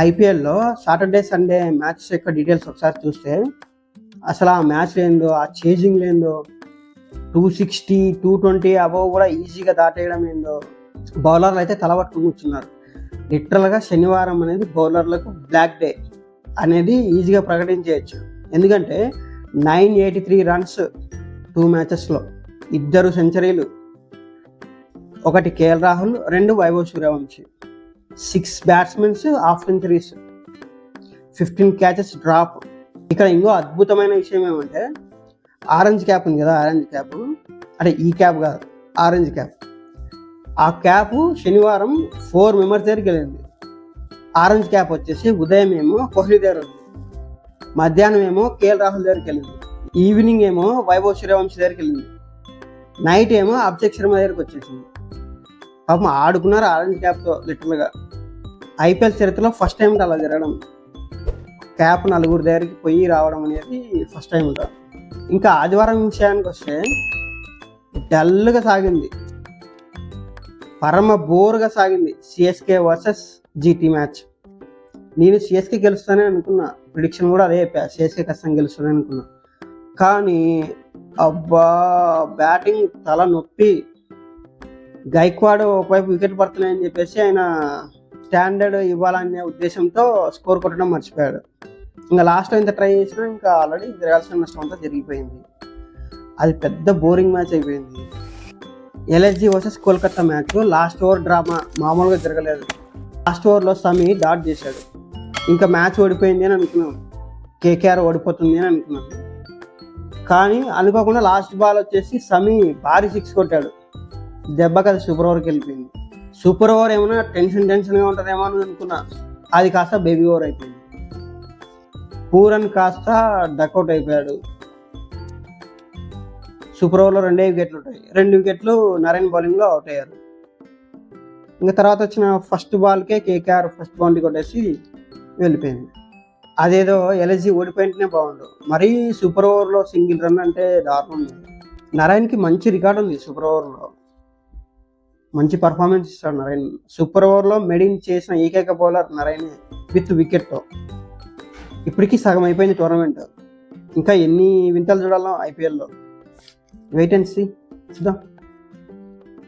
ఐపీఎల్లో Saturday Sunday match యొక్క details ఒకసారి చూస్తే అసలు ఆ మ్యాచ్ ఏందో, ఆ చేజింగ్ ఏందో, 260 220 అబవ్ కూడా ఈజీగా దాటేయడం ఏందో, బౌలర్లు అయితే తలబట్టుకుని కూర్చున్నారు. లిటరల్గా శనివారం అనేది బౌలర్లకు బ్లాక్ డే అనేది ఈజీగా ప్రకటించవచ్చు. ఎందుకంటే 983 రన్స్ 2 మ్యాచెస్లో, 2 సెంచరీలు, 1 KL Rahul, 2 Vaibhav Suryavanshi, 6 batsmen half centuries, 15 catches drop. ఇక్కడ ఇంకో అద్భుతమైన విషయం ఏమంటే ఆరెంజ్ క్యాప్ ఉంది కదా, ఆరెంజ్ క్యాప్ అంటే ఈ క్యాప్ కాదు, ఆరెంజ్ క్యాప్. ఆ క్యాప్ శనివారం 4 మెంబర్స్ దగ్గరికి వెళ్ళింది. ఆరెంజ్ క్యాప్ వచ్చేసి ఉదయం ఏమో కోహ్లీ దగ్గర ఉంది, మధ్యాహ్నం ఏమో కేఎల్ రాహుల్ దగ్గరికి వెళ్ళింది, ఈవినింగ్ ఏమో వైభవ్ సూర్యవంశీ దగ్గరికి వెళ్ళింది, నైట్ ఏమో అభిషేక్ శర్మ దగ్గరికి వచ్చేసింది. పాపం ఆడుకున్నారు ఆరెంజ్ క్యాప్తో. లిటరల్గా ఐపీఎల్ చరిత్రలో ఫస్ట్ టైం అలా జరగడం. క్యాప్ 4 దగ్గరికి పోయి రావడం అనేది ఫస్ట్ టైం ఉంటుంది. ఇంకా ఆదివారం విషయానికి వస్తే డల్గా సాగింది, పరమ బోర్గా సాగింది సిఎస్కే వర్సెస్ జీటీ మ్యాచ్. నేను సిఎస్కే గెలుస్తానే అనుకున్నా, ప్రిడిక్షన్ కూడా అదే చెప్పా, సిఎస్కే ఖచ్చితంగా గెలుస్తానే అనుకున్నా. కానీ అబ్బా బ్యాటింగ్ తల నొప్పి. గైక్వాడ్ ఒకవైపు వికెట్ పడుతున్నాయని చెప్పేసి ఆయన స్టాండర్డ్ ఇవ్వాలనే ఉద్దేశంతో స్కోర్ కొట్టడం మర్చిపోయాడు. ఇంకా లాస్ట్లో ఇంత ట్రై చేసినా ఇంకా ఆల్రెడీ జరగాల్సిన నష్టం అంతా జరిగిపోయింది. అది పెద్ద బోరింగ్ మ్యాచ్ అయిపోయింది. LSG versus Kolkata match last over drama మామూలుగా జరగలేదు. లాస్ట్ ఓవర్లో సమీ డాట్ చేశాడు. ఇంకా మ్యాచ్ ఓడిపోయింది అని అనుకున్నాం, కేకేఆర్ ఓడిపోతుంది అని అనుకున్నాం. కానీ అనుకోకుండా లాస్ట్ బాల్ వచ్చేసి సమీ భారీ 6 కొట్టాడు. దెబ్బకి అది సూపర్ ఓవర్కి వెళ్ళిపోయింది. సూపర్ ఓవర్ ఏమైనా టెన్షన్గా ఉంటుందేమో అని అనుకున్నా, అది కాస్త బేబీ ఓవర్ అయిపోయింది. పూరన్ కాస్త డక్అవుట్ అయిపోయాడు. సూపర్ ఓవర్లో 2 వికెట్లు ఉంటాయి, 2 వికెట్లు నరేన్ బౌలింగ్లో అవుట్ అయ్యారు. ఇంకా తర్వాత వచ్చిన ఫస్ట్ బాల్కే కేకేఆర్ ఫస్ట్ బౌండరీ కొట్టేసి వెళ్ళిపోయింది. అదేదో ఎల్ఎస్జీ ఓడిపోయింటేనే బాగుండు, మరీ సూపర్ ఓవర్లో సింగిల్ రన్ అంటే దారుణం. నరేన్కి మంచి రికార్డు ఉంది, సూపర్ ఓవర్లో మంచి పర్ఫార్మెన్స్ ఇస్తాడు నరేన్. సూపర్ ఓవర్లో మెడిన్ చేసిన ఏకైక బౌలర్ నరేనే విత్ వికెట్తో. ఇప్పటికీ సగం అయిపోయింది టోర్నమెంట్. ఇంకా ఎన్ని వింతలు చూడాలో ఐపీఎల్లో, వెయిట్ అండ్ సీ, చూద్దాం.